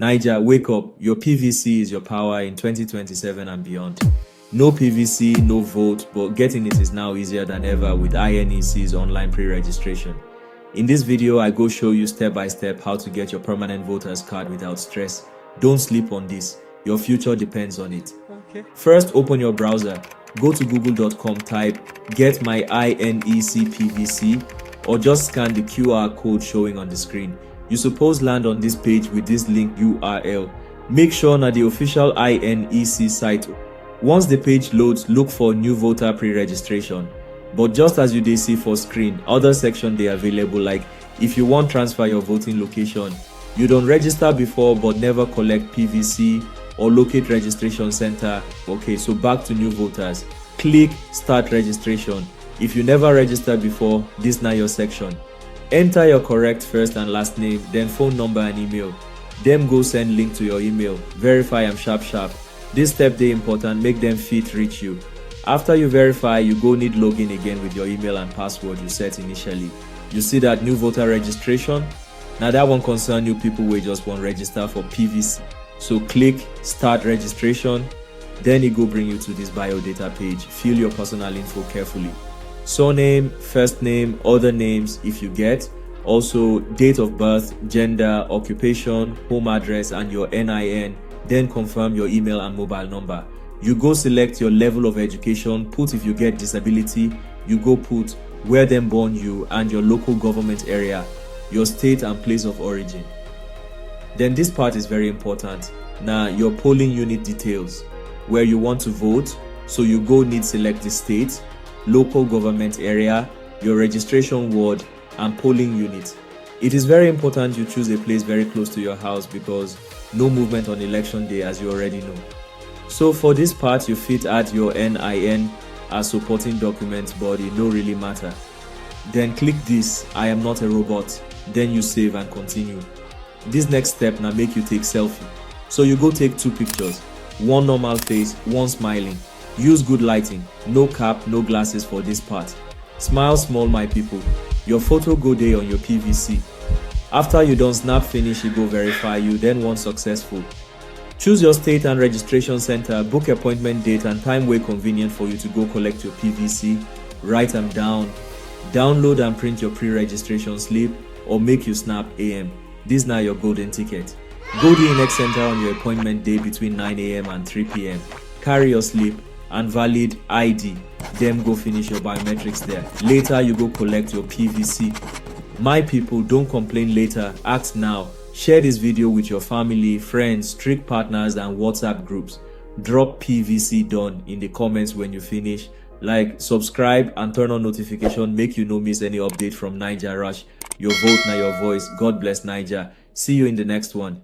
Naija, wake up. Your PVC is your power in 2027 and beyond. No PVC, no vote, but getting it is now easier than ever with INEC's online pre-registration. In this video, I go show you step by step how to get your permanent voter's card without stress. Don't sleep on this. Your future depends on it. Okay. First, open your browser. Go to google.com, type get my INEC PVC, or just scan the QR code showing on the screen. You suppose land on this page with this link URL. Make sure na the official INEC site. Once the page loads, look for new voter pre-registration. But just as you dey see for screen, other section dey available, like if you want transfer your voting location, you don't register before but never collect PVC, or locate registration center. Okay, so back to new voters. Click start registration. If you never registered before, this now your section. Enter your correct first and last name, then phone number and email. Them go send link to your email. Verify am sharp. This step dey important, make them fit reach you. After you verify, you go need login again with your email and password you set initially. You see that new voter registration? Now that one concern new people wey just want register for PVC. So click start registration, then it go bring you to this bio data page. Fill your personal info carefully. Surname, first name, other names if you get, also date of birth, gender, occupation, home address and your NIN, then confirm your email and mobile number. You go select your level of education, put if you get disability, you go put where them born you and your local government area, your state and place of origin. Then this part is very important. Now your polling unit details, where you want to vote, so you go need select the state, local government area, your registration ward and polling unit. It is very important you choose a place very close to your house because no movement on election day, as you already know. So for this part, you fit add your NIN as supporting document, but it no really matter. Then click this I am not a robot, then you save and continue. This next step now make you take selfie. So you go take 2 pictures, one normal face, one smiling. Use good lighting, no cap, no glasses for this part. Smile small my people. Your photo go there on your PVC. After you done snap finish, you go verify you, then one successful. Choose your state and registration center, book appointment date and time way convenient for you to go collect your PVC. Write them down. Download and print your pre-registration slip or make you snap AM. This now your golden ticket. Go to the INEC center on your appointment day between 9 AM and 3 PM. Carry your slip and valid ID. Then go finish your biometrics there. Later you go collect your PVC. My people, don't complain later, act now. Share this video with your family, friends, strict partners and WhatsApp groups. Drop PVC done in the comments when you finish. Like, subscribe and turn on notification, make you no miss any update from Naija Rush. Your vote now your voice. God bless Naija. See you in the next one.